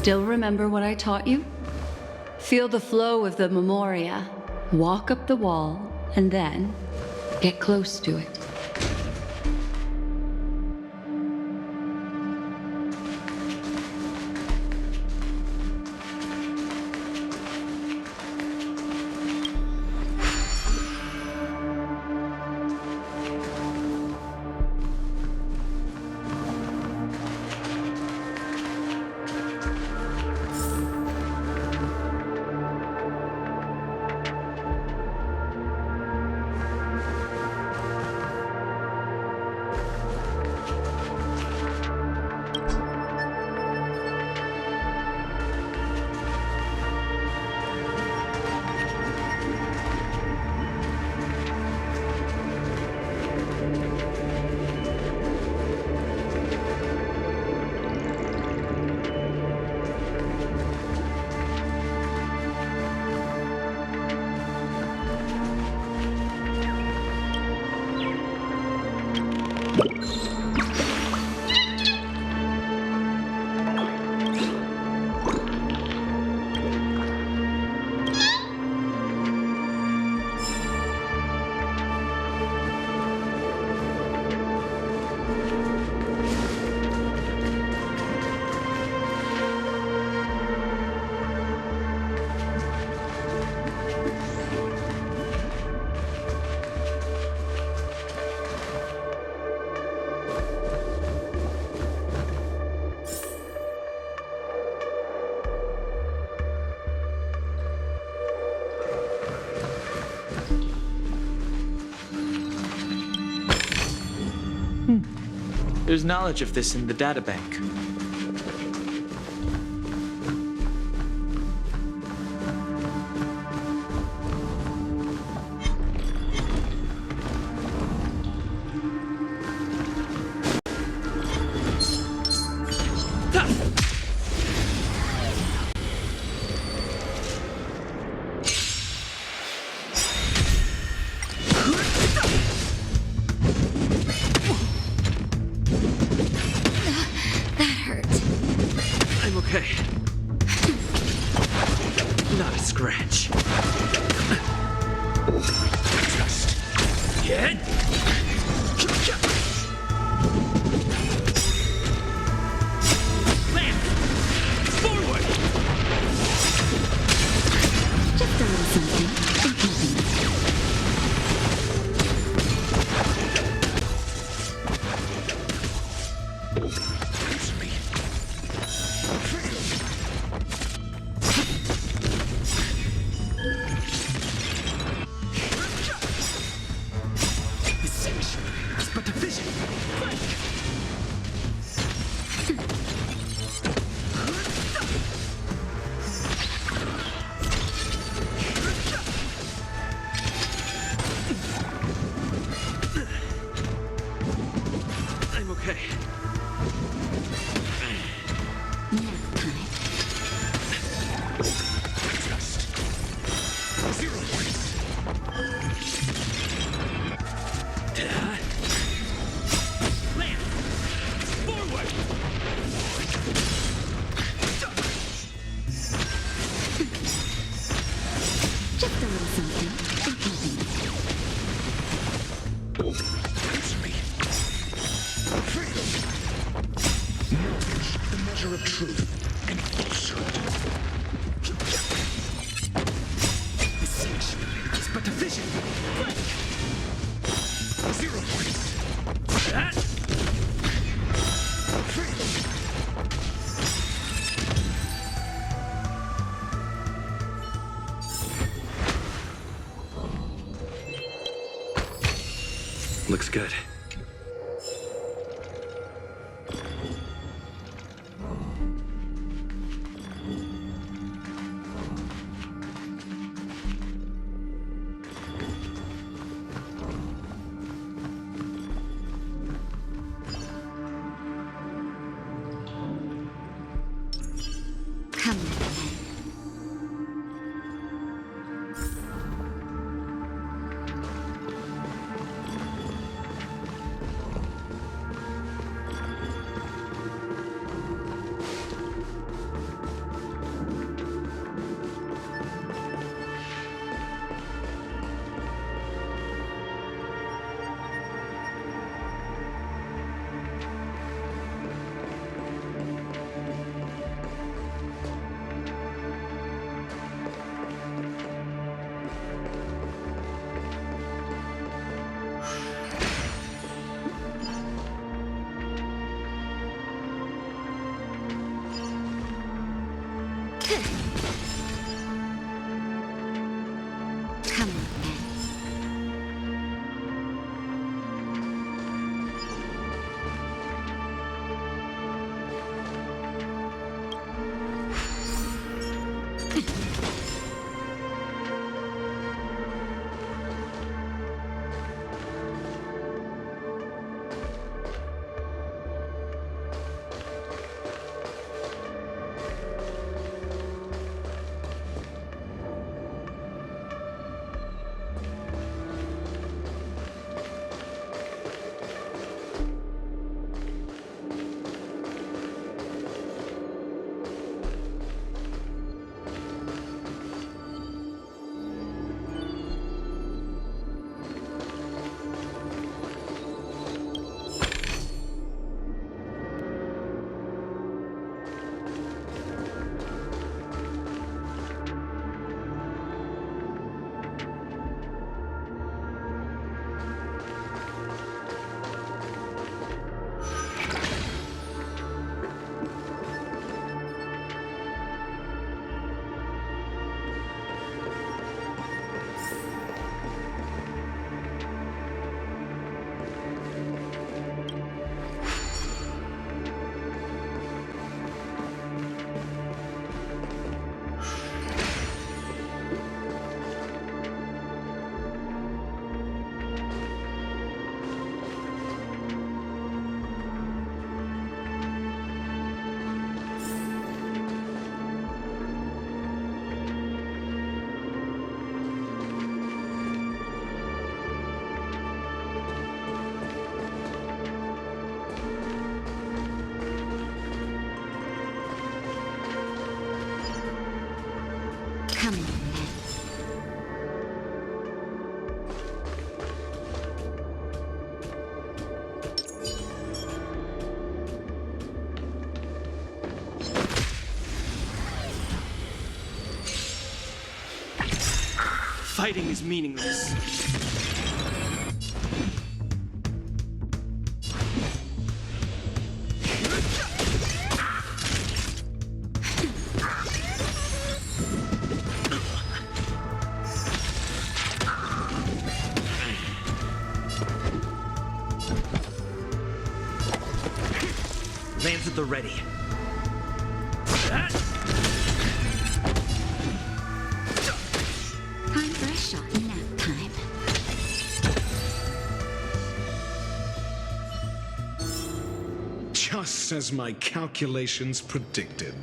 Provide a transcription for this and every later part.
Still remember what I taught you? Feel the flow of the memoria, walk up the wall, and then get close to it. There's knowledge of this in the databank. Not a scratch. Just get. Land. Forward. Just a little something. Looks good. Come on, then. Come on, then. Fighting is meaningless. Lance at the ready. Time for a shot. Nap time. Just as my calculations predicted.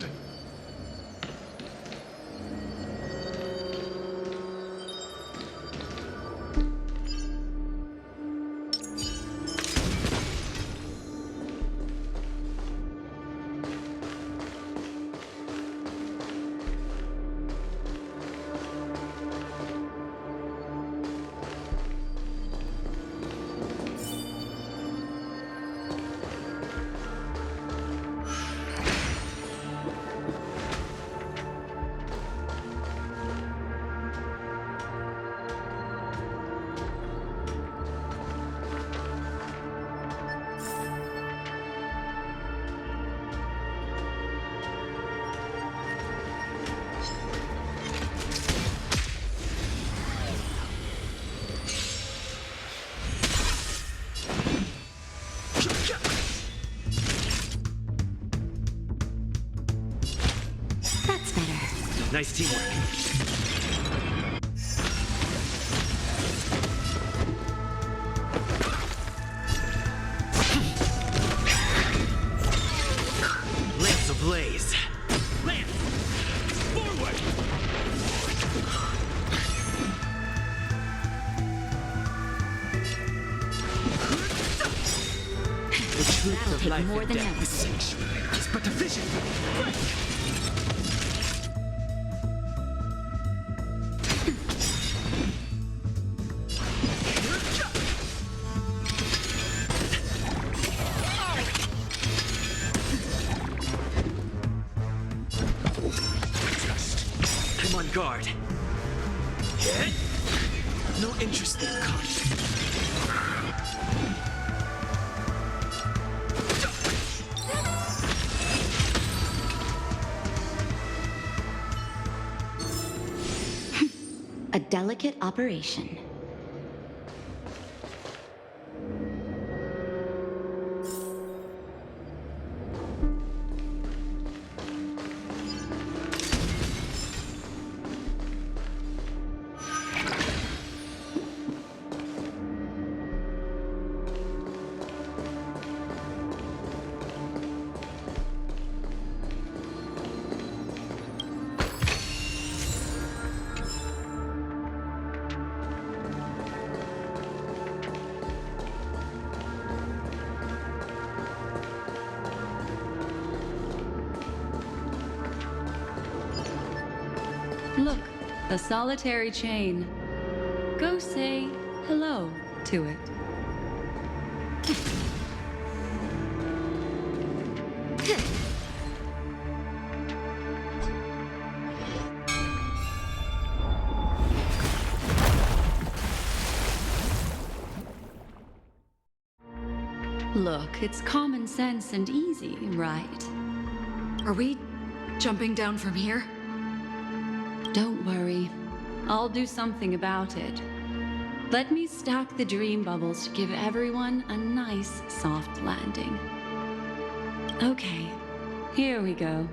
That's better. Nice teamwork. Lance ablaze. Lance! Forward! The truth That'll of take life more and than death noticing. is but a vision. Break! I'm on guard. Hit? No interest in conflict. A delicate operation. Look, a solitary chain. Go say hello to it. Look, it's common sense and easy, right? Are we jumping down from here? Don't worry. I'll do something about it. Let me stack the dream bubbles to give everyone a nice, soft landing. Okay, here we go.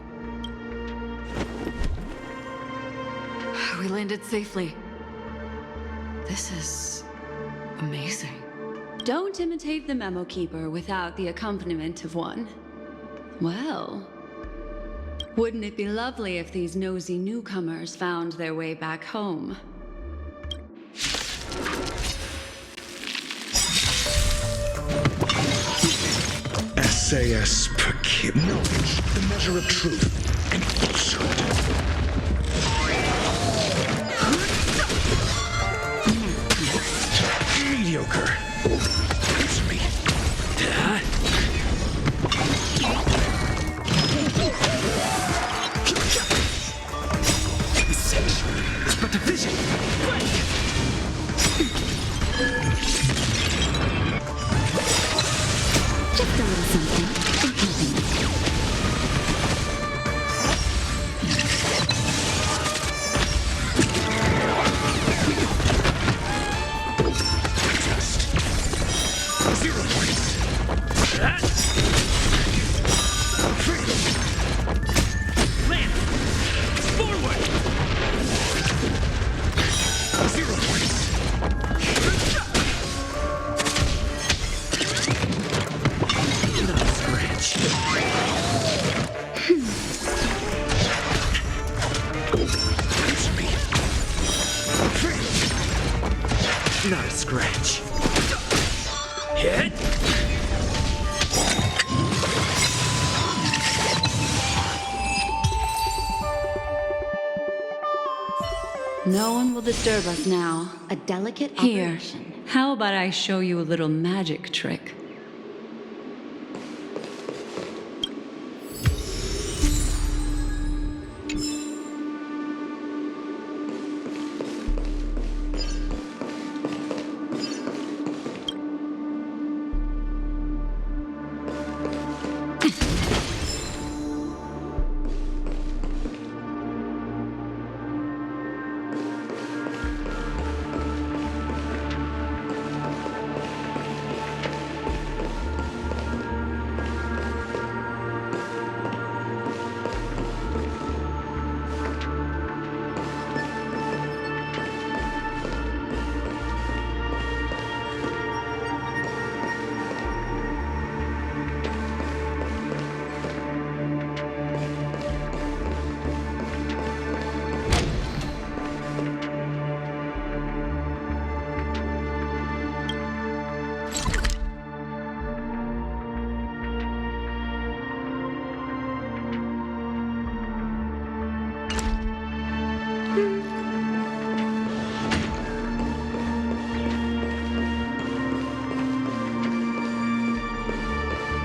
We landed safely. This is amazing. Don't imitate the memo keeper without the accompaniment of one. Well, wouldn't it be lovely if these nosy newcomers found their way back home? SAS per kid. Knowledge, the measure of truth and falsehood. Mediocre. It's me. It's but a vision. Just a little something. Zero points. Land! Forward! 0 points. Not a scratch. It's me. Not a scratch. Hit! No one will disturb us now. A delicate Here, operation. how about I show you a little magic trick?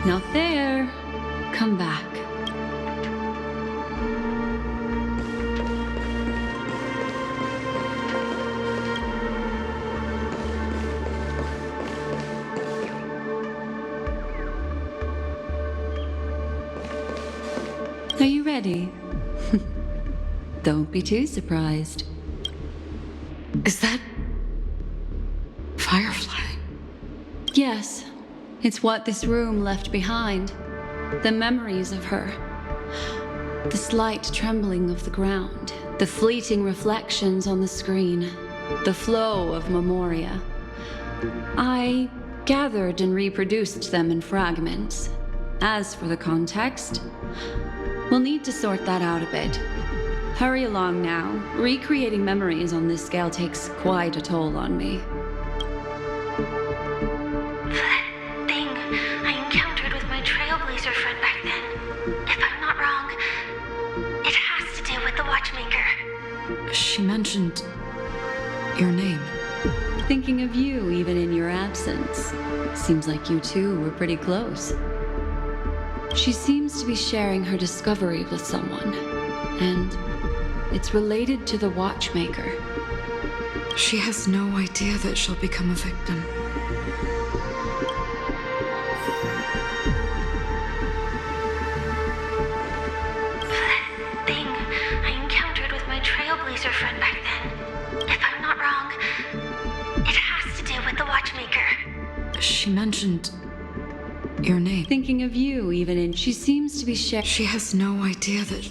Not there. Come back. Are you ready? Don't be too surprised. Is that Firefly? Yes, it's what this room left behind. The memories of her. The slight trembling of the ground. The fleeting reflections on the screen. The flow of memoria. I gathered and reproduced them in fragments. As for the context, we'll need to sort that out a bit. Hurry along now. Recreating memories on this scale takes quite a toll on me. That thing I encountered with my trailblazer friend back then. If I'm not wrong, it has to do with the Watchmaker. She mentioned your name. Thinking of you even in your absence. Seems like you two were pretty close. She seems to be sharing her discovery with someone, and it's related to the Watchmaker. She has no idea that she'll become a victim. That thing I encountered with my trailblazer friend back then. If I'm not wrong, it has to do with the Watchmaker. She mentioned your name. Thinking of you even in... She seems to be sharing... She has no idea that...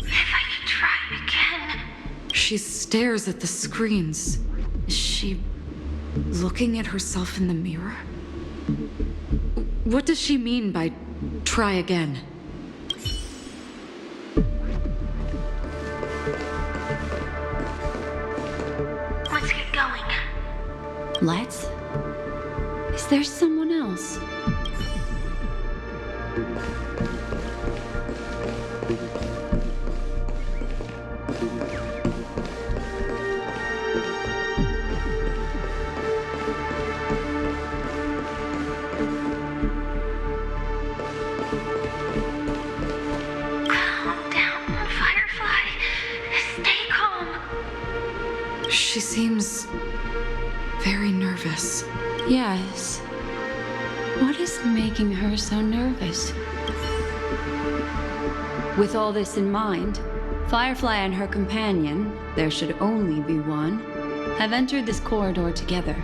If I could try again. She stares at the screens. Is she looking at herself in the mirror? What does she mean by try again? Let's get going. Let's? Is there someone else? Calm down, Firefly. Stay calm. She seems very nervous. Yes. What is making her so nervous? With all this in mind, Firefly and her companion, there should only be one, have entered this corridor together.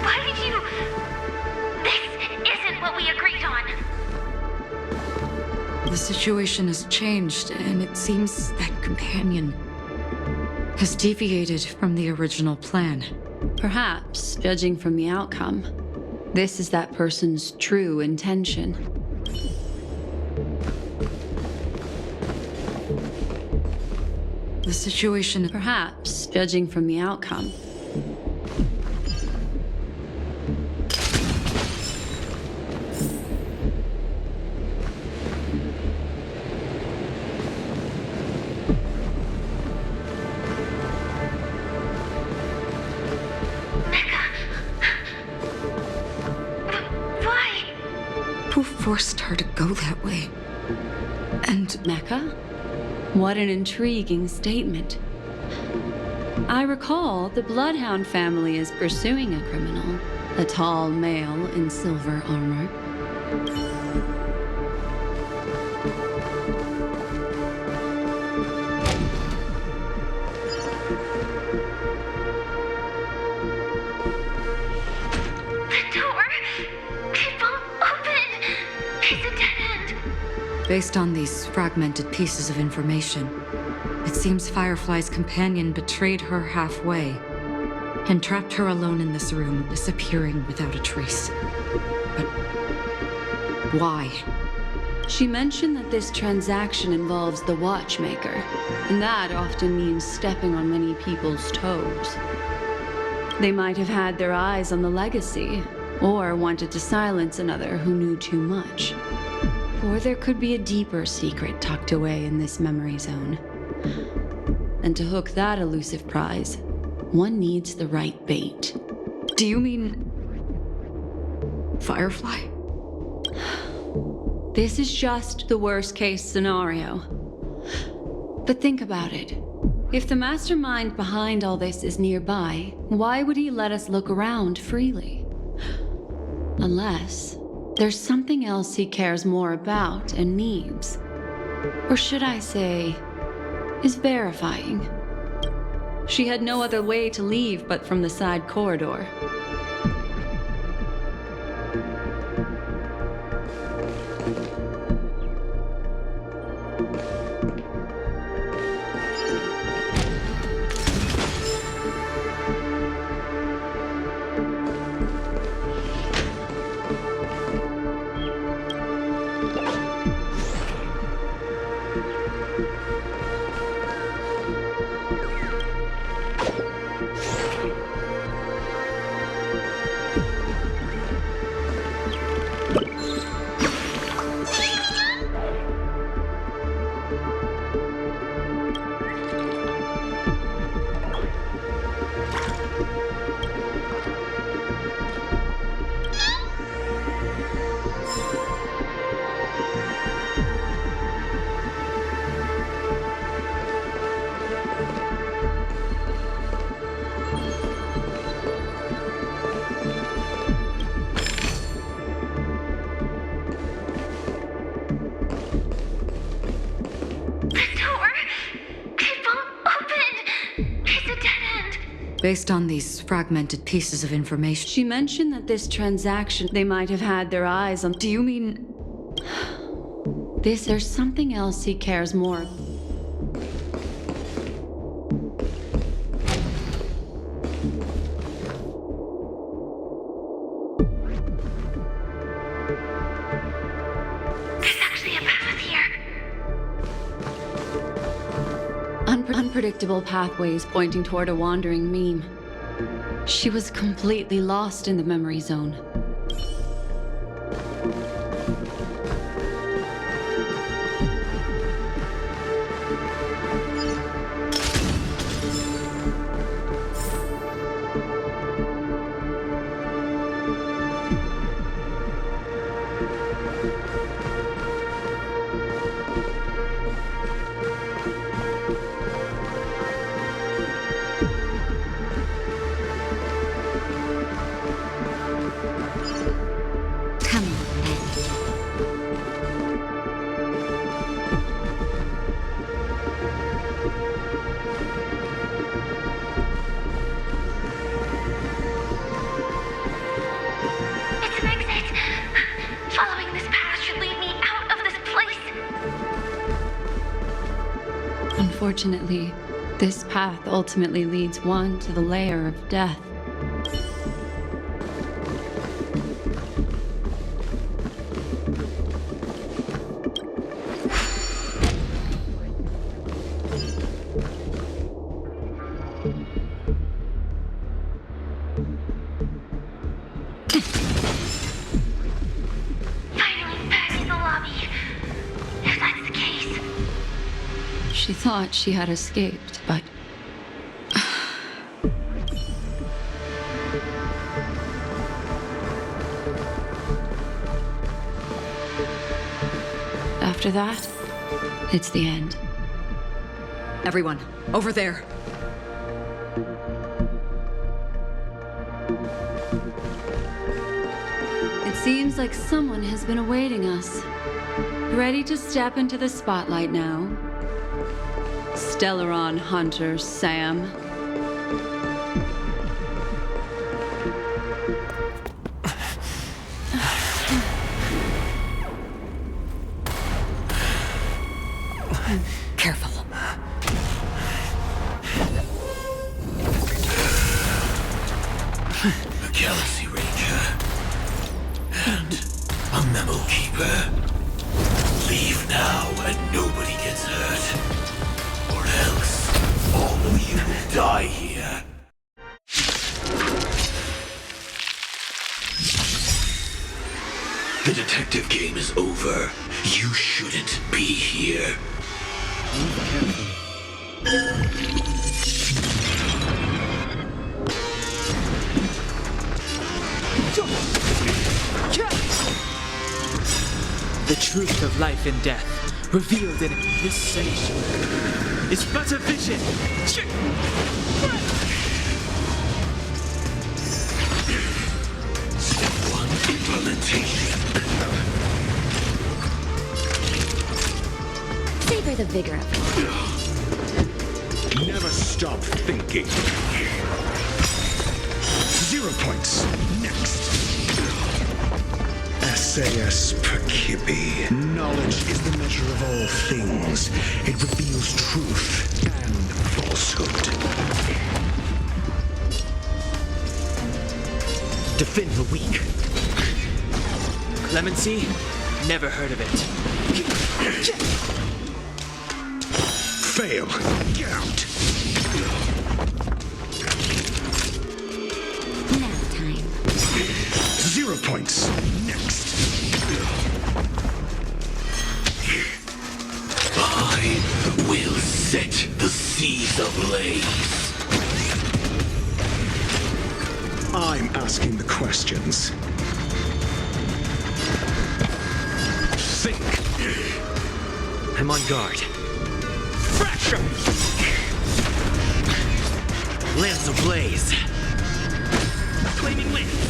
Why did you... This isn't what we agreed on. The situation has changed, and it seems that companion has deviated from the original plan. Perhaps, judging from the outcome, this is that person's true intention. The situation... Perhaps, judging from the outcome. Why? Who forced her to go that way? And Mecca? What an intriguing statement. I recall the Bloodhound family is pursuing a criminal, a tall male in silver armor. The door? It won't open. It's a dead end. based on these fragmented pieces of information, it seems Firefly's companion betrayed her halfway and trapped her alone in this room, disappearing without a trace. But why? She mentioned that this transaction involves the Watchmaker, and that often means stepping on many people's toes. They might have had their eyes on the legacy, or wanted to silence another who knew too much. Or there could be a deeper secret tucked away in this memory zone. And to hook that elusive prize, one needs the right bait. Do you mean Firefly? This is just the worst case scenario. But think about it. If the mastermind behind all this is nearby, why would he let us look around freely? Unless there's something else he cares more about and needs. Or should I say, is verifying. She had no other way to leave but from the side corridor. Based on these fragmented pieces of information. She mentioned that this transaction, they might have had their eyes on. Do you mean... There's something else he cares more. There's actually a path here. Unpredictable pathways pointing toward a wandering meme. She was completely lost in the memory zone. Unfortunately, this path ultimately leads one to the lair of death. Finally back in the lobby. If that's the case. She thought she had escaped, but... After that, it's the end. Everyone, over there. It seems like someone has been awaiting us. Ready to step into the spotlight now. Stellaron Hunter Sam. Careful. A Galaxy Ranger. And a Memo Keeper. Leave now and nobody gets hurt. Or else, all of you will die here. The detective game is over. You shouldn't be here. The truth of life and death, revealed in this sanctuary. is but a vision. Step 1, implementation. Savor the vigor of it. Never stop thinking. 0 points. Next. SAS Perkibi. Knowledge is the measure of all things. It reveals truth and falsehood. Defend the weak. Clemency? Never heard of it. Fail. Get out. Now time. 0 points. Next. I will set the seas ablaze. I'm asking the questions. Think. I'm on guard. Fracture! Lance ablaze. Flaming lance.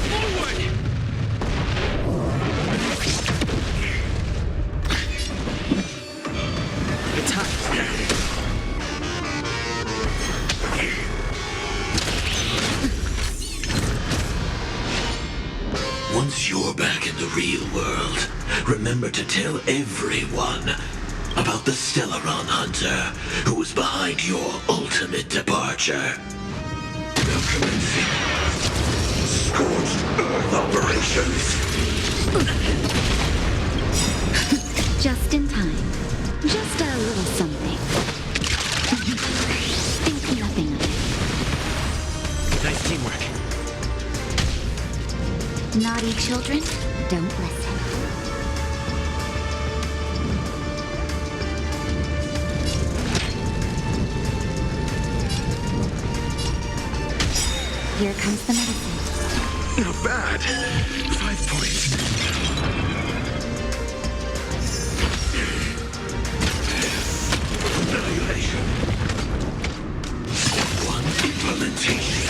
Forward! The time's now. Once you're back in the real world, remember to tell everyone about the Stellaron Hunter who was behind your ultimate departure. Now commencing Scorched Earth operations. Just in time. Just a little something. Think nothing of it. Nice teamwork. Naughty children, don't listen. Here comes the medicine. Not bad. 5 points. Annihilation. Step 1, implementation.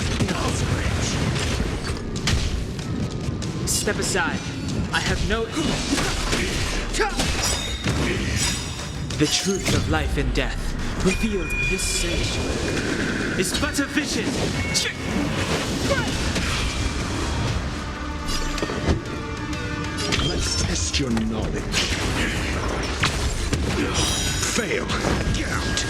Step aside. I have no... The truth of life and death, revealed in this sage, is but a vision. Let's test your knowledge. Fail. Get out.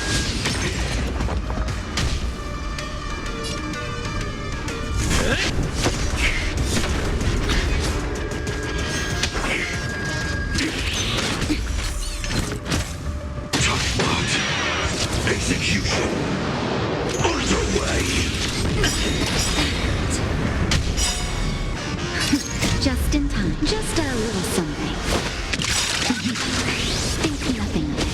Execution underway. Just in time. Just a little something. Think nothing of it.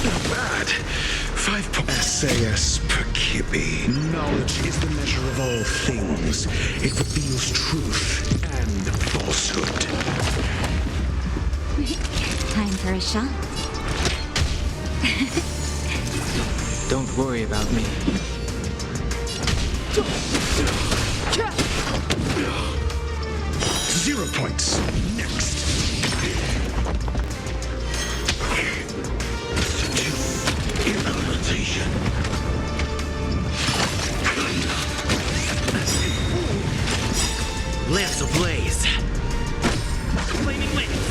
Not bad. 5 points. SAS Perkibi. Knowledge is the measure of all things. It reveals truth and falsehood. Time for a shot. Don't worry about me. 0 points. Next. Implementation. Lance ablaze. Flaming lance.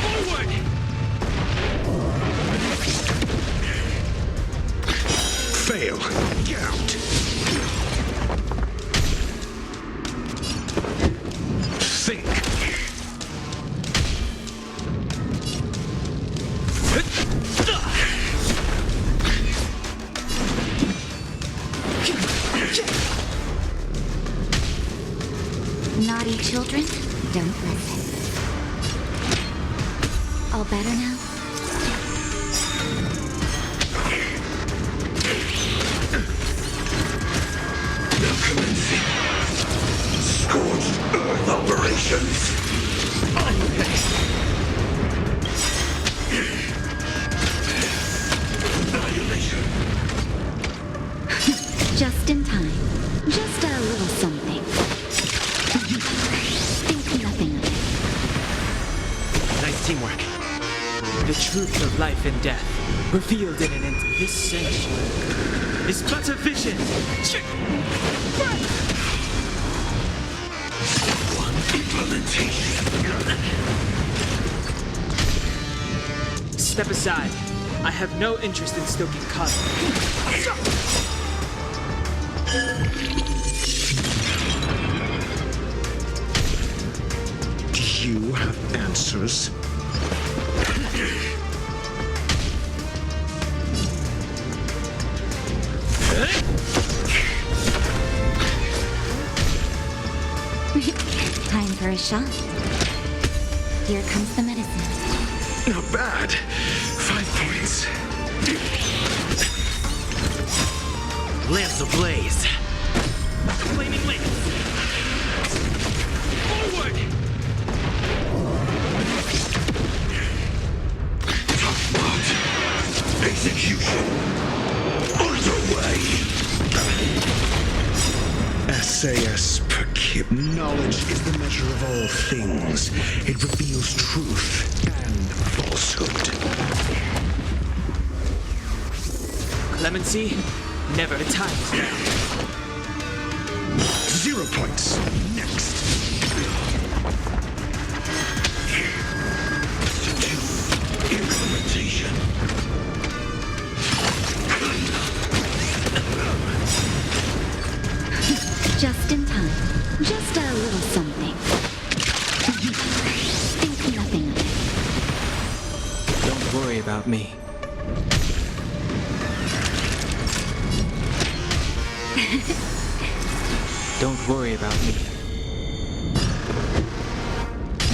Forward! Fail. Get out. Think. Naughty children, don't listen. All better now? Now commencing Scorched Earth operations. Just a little something. Think nothing of it. Nice teamwork. The truth of life and death, revealed in an instant. This sanctuary is but a vision. One implementation. Step aside. I have no interest in stoking conflict. Do you have answers? Time for a shot. Here comes the medicine. Not bad. 5 points. Lamps ablaze. Flaming lamps. Forward! Top part. Execution. Underway. SAS per kip. Knowledge is the measure of all things. It reveals truth and falsehood. Clemency, never a time is now. 0 points. Next. Implementation. Just in time. Just a little something. Think nothing of it. Don't worry about me. Don't worry about me.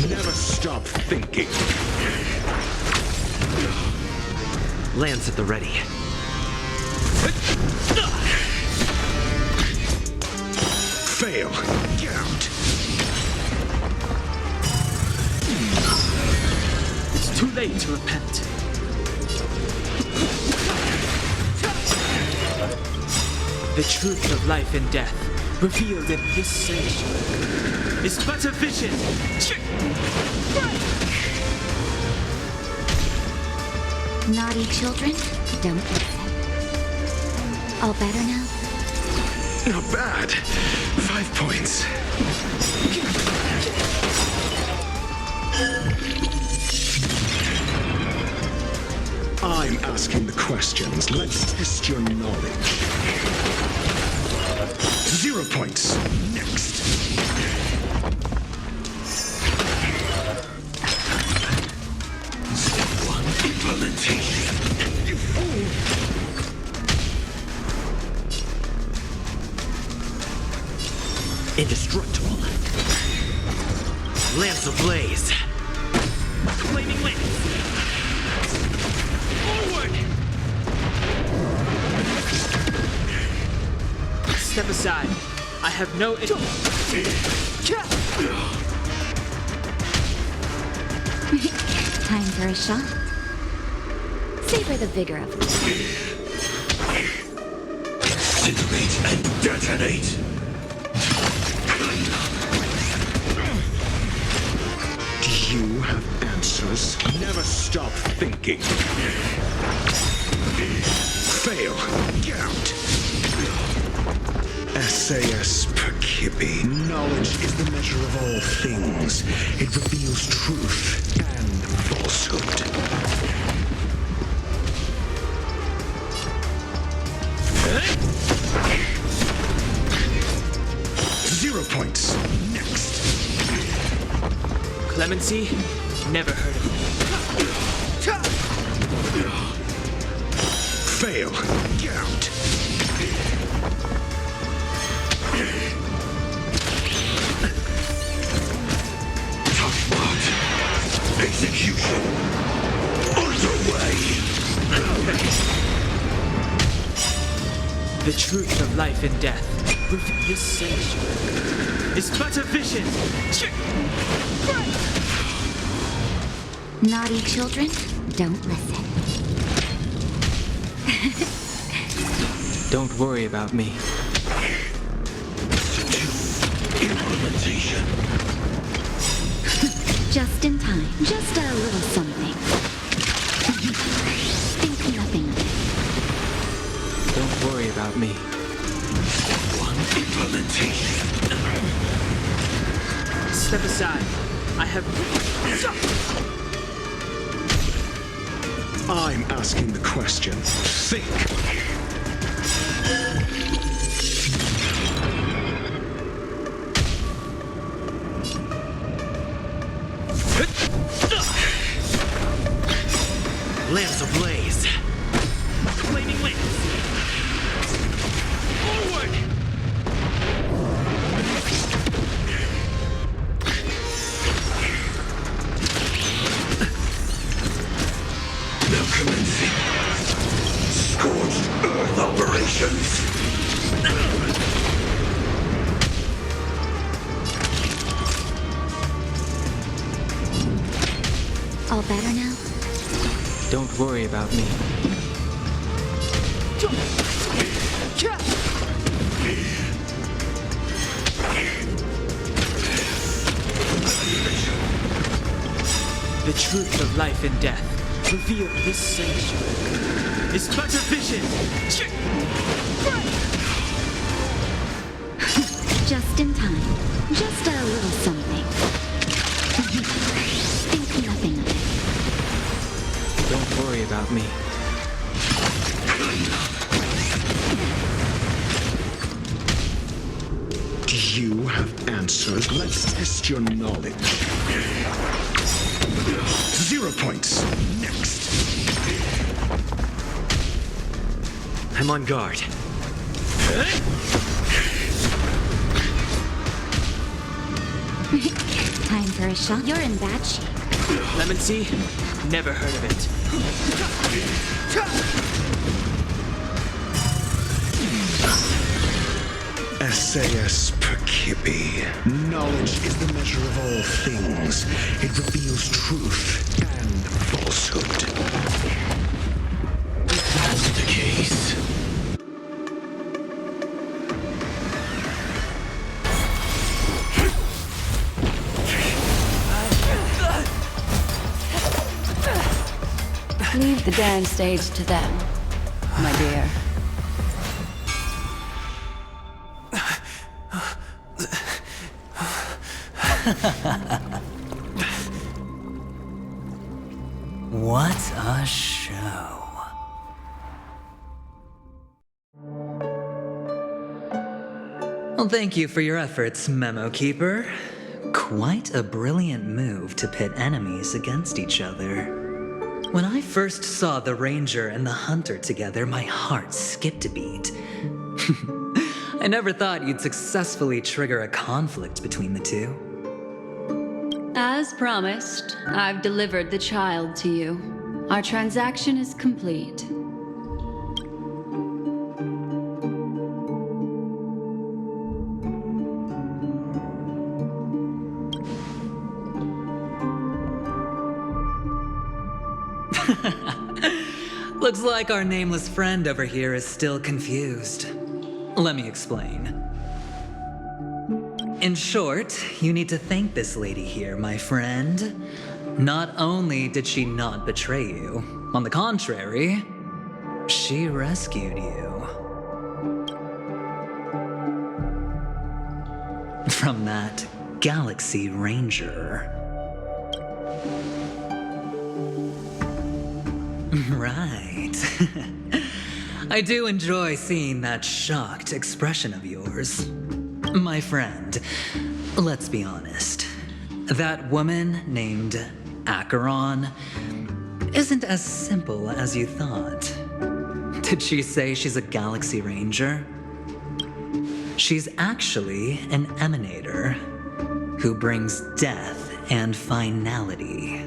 Never stop thinking. Lance at the ready. Fail. Get out. It's too late to repent. The truth of life and death, revealed in this sanctuary, is but a vision. Naughty children, don't listen. All better now? Not bad. 5 points. I'm asking the questions. Let's test your knowledge. 0 points. Next. Step 1 implementation. You fool! Indestructible. Lamps ablaze. Flaming lamps. Forward! Step aside. I have no Time for a shot. Savor the vigor of it. Incinerate and detonate. Do you have answers? Never stop thinking. Fail. Get out. SAS per Kippy. Knowledge is the measure of all things. It reveals truth and falsehood. Zero points. Next. Clemency? Never heard of it. Fail. Get out. Tough part. Execution. Underway. The truth of life and death. This sanctuary is but a vision. Naughty children, don't listen. Don't worry about me. Implementation. Just in time. Just a little something. Think nothing of it. Don't worry about me. One implementation. Step aside. I have... I'm asking the question. Think. Lamps ablaze. Flaming lamps. Forward! Now commencing. Scorched Earth operations. All better now? Don't worry about me. The truth of life and death revealed in this sanctuary is but a vision. Just in time. Just a little something. Think nothing of it. Don't worry about me. Do you have answers? Let's test your knowledge. 0 points. Next. I'm on guard. Time for a shot. You're in bad shape. Lemon tea? Never heard of it. SAS Perkibi. Knowledge is the measure of all things. It reveals truth and falsehood. That's the case. Leave the dance stage to them, my dear. What a show. Well, thank you for your efforts, Memo Keeper. Quite a brilliant move to pit enemies against each other. When I first saw the Ranger and the Hunter together, my heart skipped a beat. I never thought you'd successfully trigger a conflict between the two. As promised, I've delivered the child to you. Our transaction is complete. Looks like our nameless friend over here is still confused. Let me explain. In short, you need to thank this lady here, my friend. Not only did she not betray you, on the contrary, she rescued you. From that Galaxy Ranger. Right. I do enjoy seeing that shocked expression of yours. My friend, let's be honest. That woman named Acheron isn't as simple as you thought. Did she say she's a Galaxy Ranger? She's actually an emanator who brings death and finality.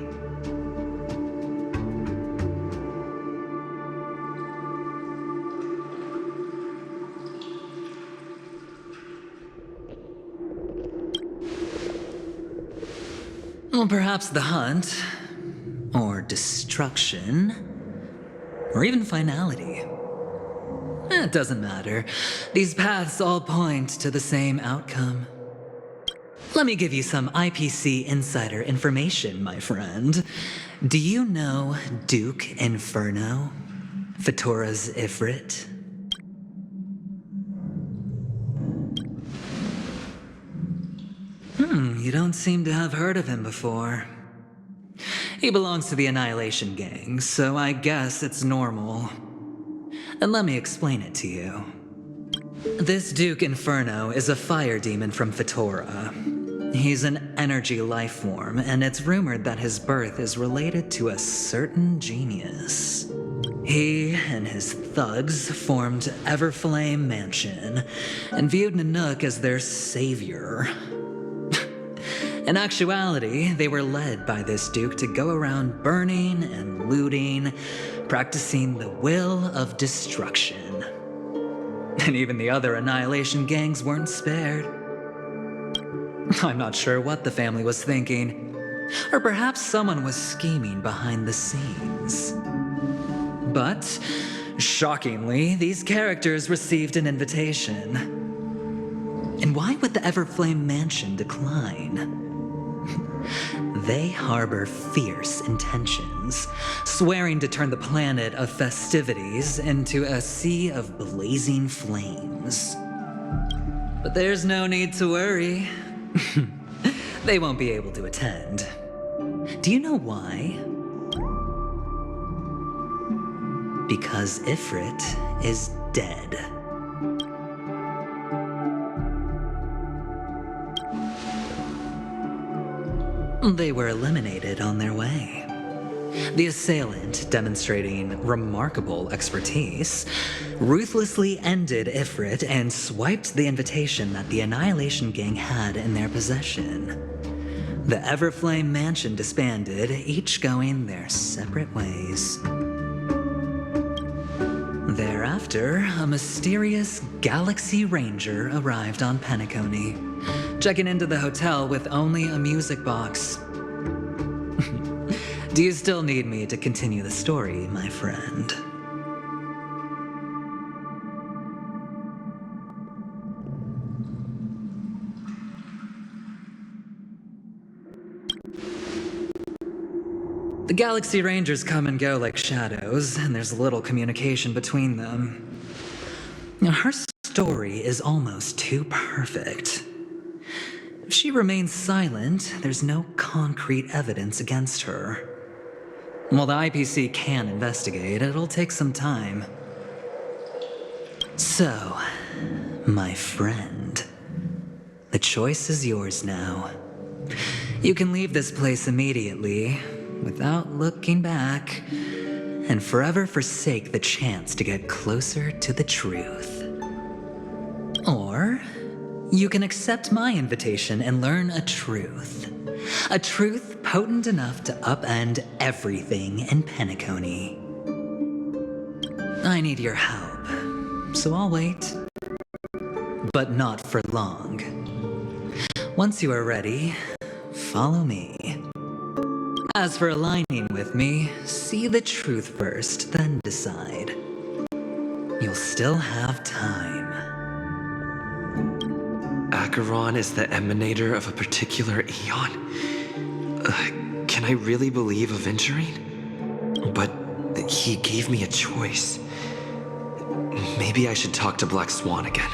Well, perhaps the hunt, or destruction, or even finality. It doesn't matter. These paths all point to the same outcome. Let me give you some IPC insider information, my friend. Do you know Duke Inferno? Fatora's Ifrit? You don't seem to have heard of him before. He belongs to the Annihilation Gang, so I guess it's normal. And let me explain it to you. This Duke Inferno is a fire demon from Fatora. He's an energy life form, and it's rumored that his birth is related to a certain genius. He and his thugs formed Everflame Mansion and viewed Nanook as their savior. In actuality, they were led by this Duke to go around burning and looting, practicing the will of destruction. And even the other Annihilation gangs weren't spared. I'm not sure what the family was thinking, or perhaps someone was scheming behind the scenes. But, shockingly, these characters received an invitation. And why would the Everflame Mansion decline? They harbor fierce intentions, swearing to turn the planet of festivities into a sea of blazing flames. But there's no need to worry. They won't be able to attend. Do you know why? Because Ifrit is dead. They were eliminated on their way. The assailant, demonstrating remarkable expertise, ruthlessly ended Ifrit and swiped the invitation that the Annihilation Gang had in their possession. The Everflame Mansion disbanded, each going their separate ways. Thereafter, a mysterious Galaxy Ranger arrived on Penacony, checking into the hotel with only a music box. Do you still need me to continue the story, my friend? The Galaxy Rangers come and go like shadows, and there's little communication between them. Now, her story is almost too perfect. If she remains silent, there's no concrete evidence against her. While the IPC can investigate, it'll take some time. So, my friend, the choice is yours now. You can leave this place immediately, without looking back, and forever forsake the chance to get closer to the truth. Or, you can accept my invitation and learn a truth. A truth potent enough to upend everything in Penacony. I need your help, so I'll wait. But not for long. Once you are ready, follow me. As for aligning with me, see the truth first, then decide. You'll still have time. Acheron is the emanator of a particular eon? Can I really believe Aventurine? But he gave me a choice. Maybe I should talk to Black Swan again.